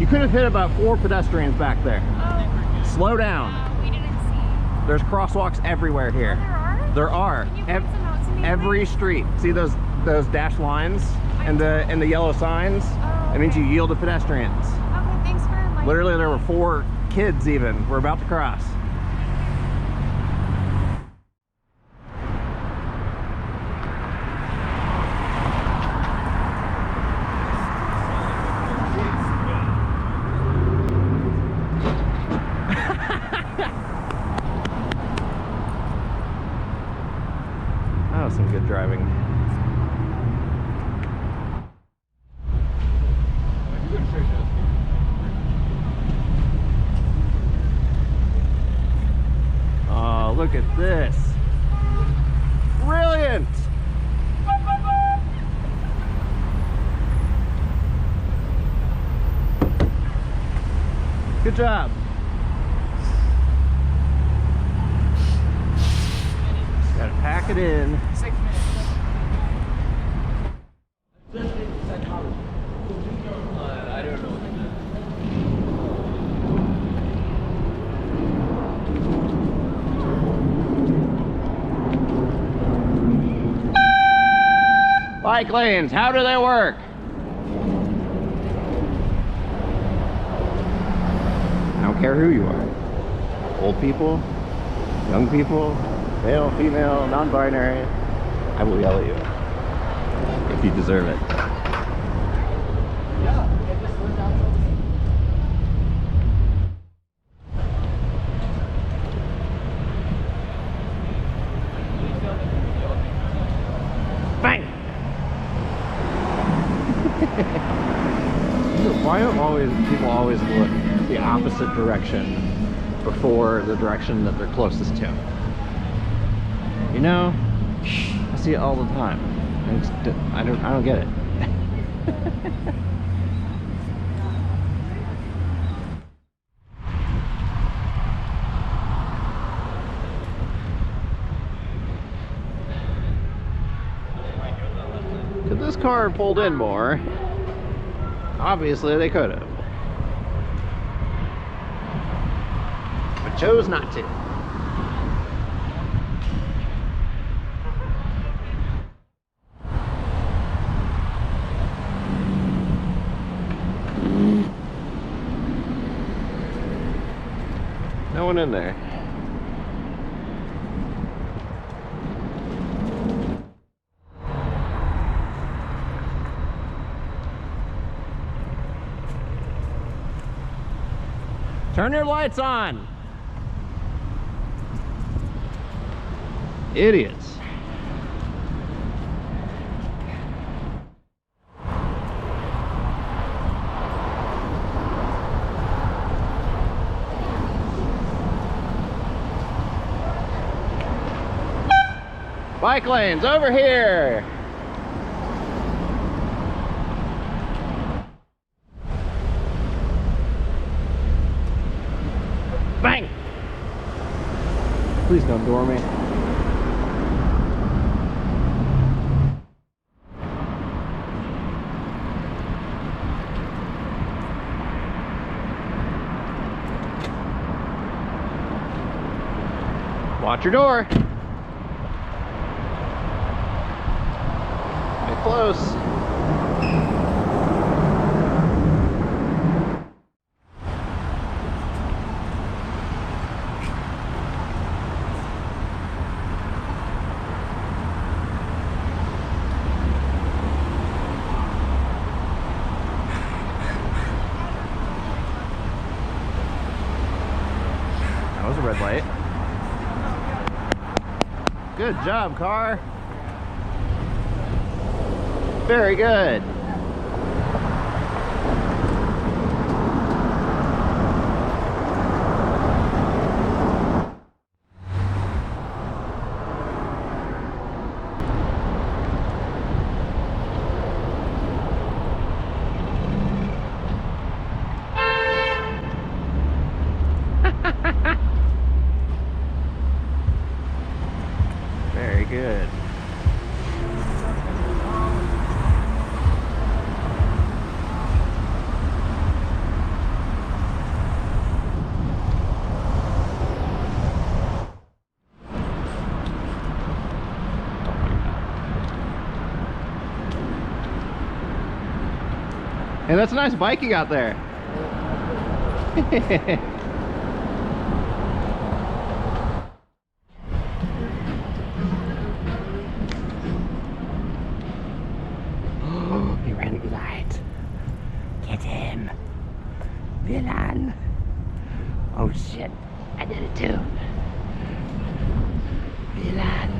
You could have hit about 4 pedestrians back there. Oh. Slow down. We didn't see. There's crosswalks everywhere here. Oh, there are? There are. Can you point some out to me, Every please? street. See those dashed lines and the yellow signs? Oh, That means you okay. yield to pedestrians. Okay, thanks for enlightening Literally, there me. were 4 kids even. We're about to cross. That was some good driving. Oh, look at this. Brilliant. Good job. Gotta pack it in. 6 minutes. I don't know what to do. Bike lanes, how do they work? I don't care who you are. Old people, young people, male, female, non-binary. I will yell at you if you deserve it. Bang! Why do people always look the opposite direction before the direction that they're closest to? You know, I see it all the time. I don't get it. If this car had pulled in more, obviously they could have. But chose not to. No one in there. Turn your lights on. Idiots. Bike lanes over here. Bang! Please don't door me. Watch your door. Get close. That was a red light. Good job, car. Very good. Very good. Hey, that's a nice bike you got there. Oh, he ran at light. Get him. Villain. Oh shit, I did it too. Villain.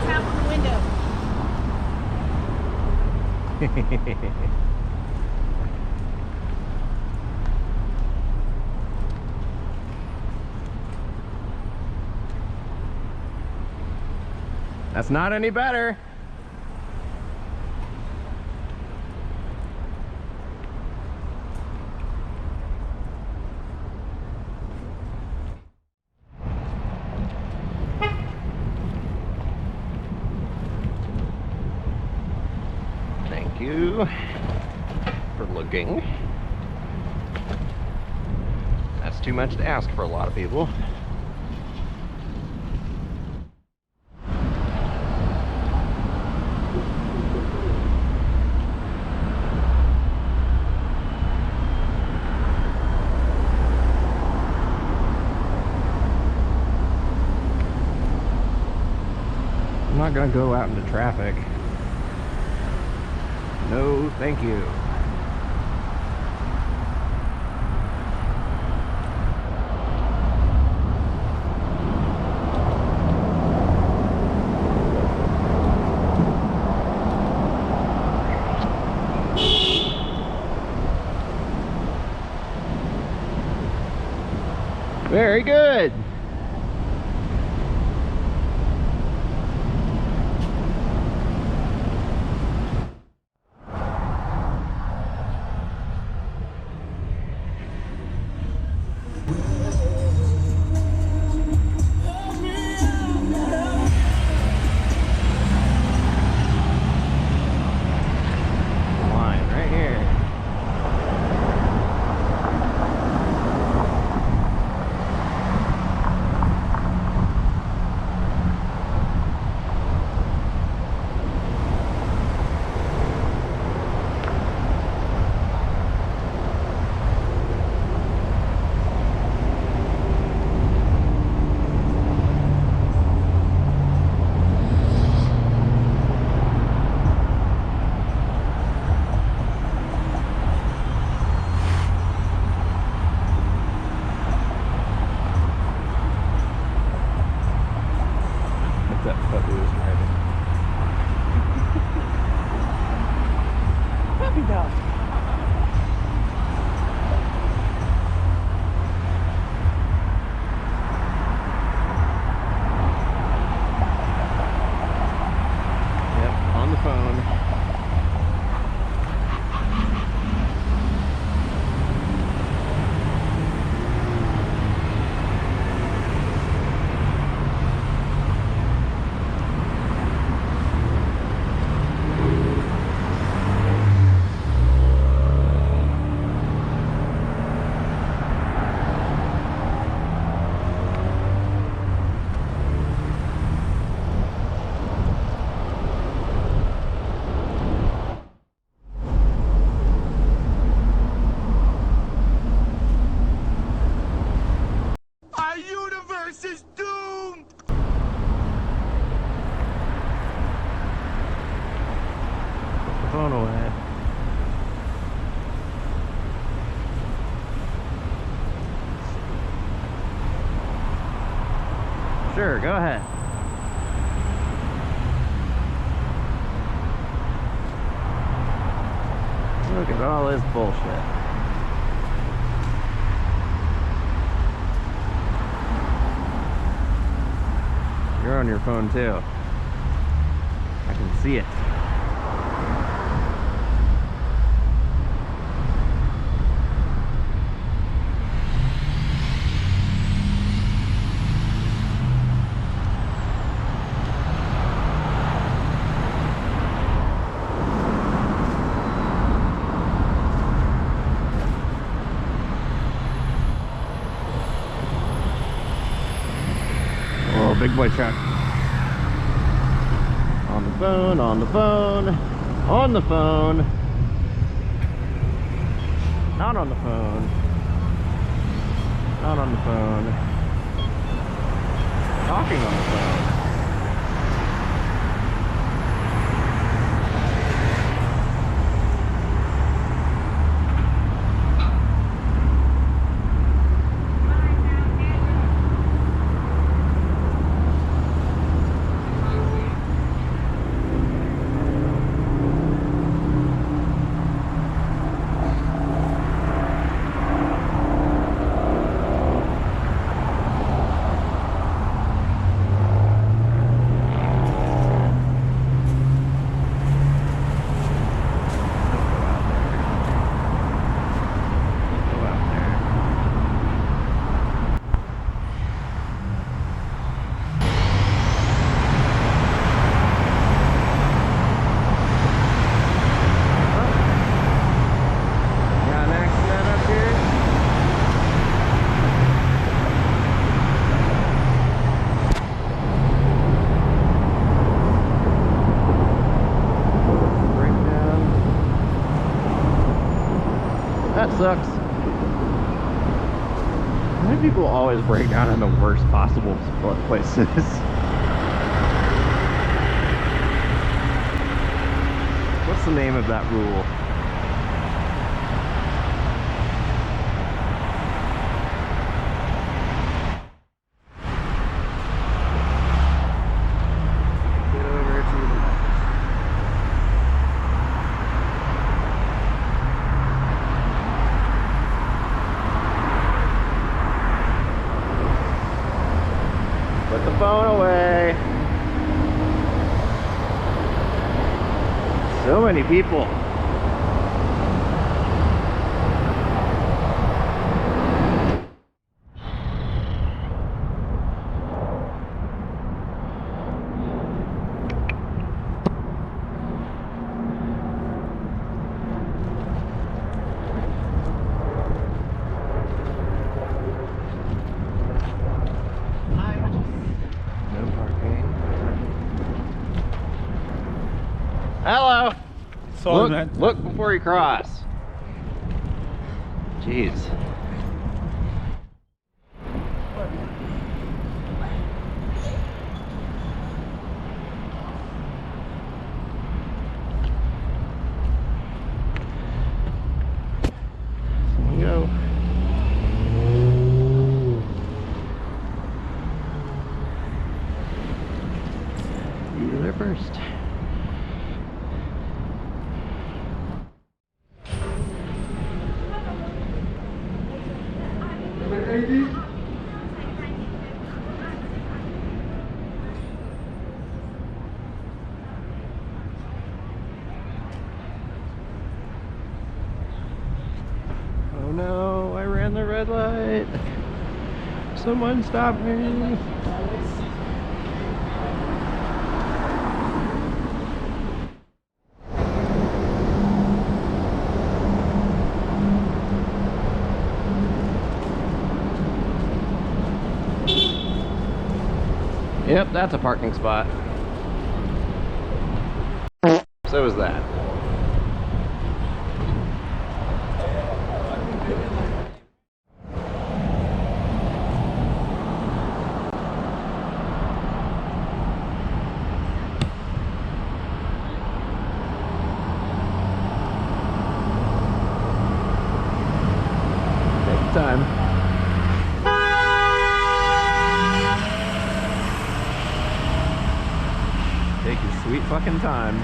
Tap on the window. That's not any better. Thank you for looking. That's too much to ask for a lot of people. I'm not gonna go out into traffic. No, thank you. Very good. Line right here. What's that footloose driving? Puppy dog. Yep, on the phone. Our universe is doomed! Put the phone away. Sure, go ahead. Look at all this bullshit. You're on your phone too. I can see it. big boy truck. On the phone, on the phone, on the phone. Not on the phone. Not on the phone. Talking on the phone. That sucks. Why do people always break down in the worst possible places? What's the name of that rule? Get over to the left. Put the phone away. So many people. Hello. Sorry, man. Look before you cross. Jeez. Here we go. You there first. Oh no, I ran the red light. Someone stop me. Yep, that's a parking spot. So is that. Take your time. Take your sweet fucking time.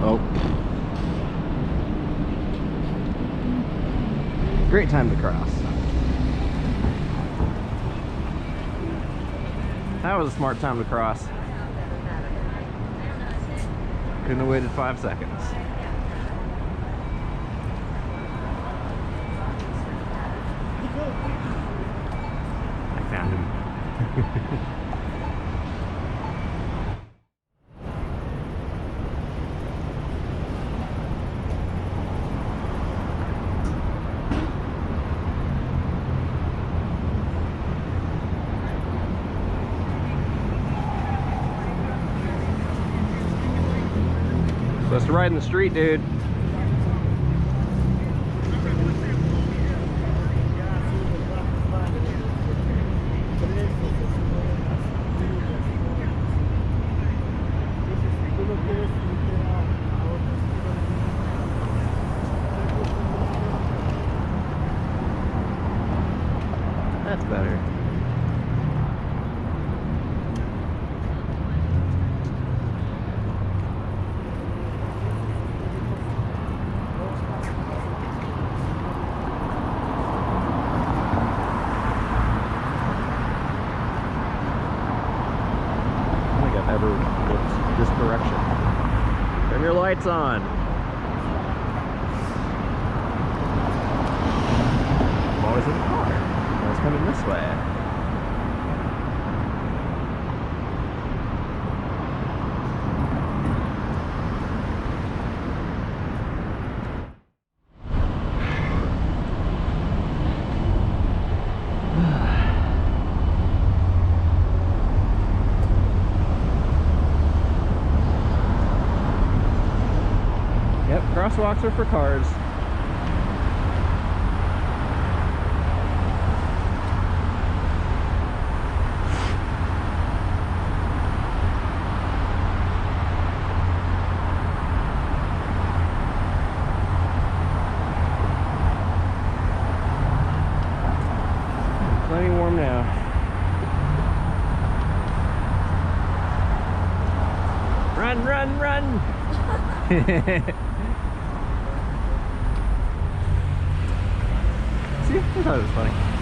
Oh. Great time to cross. That was a smart time to cross. Couldn't have waited 5 seconds. I found him. Supposed to ride in the street, dude. That's better. I don't think I've ever looked this direction. Turn your lights on. I'm always in the car. I was coming this way. Yep, crosswalks are for cars. Plenty warm now. Run, run, run! See, I thought it was funny.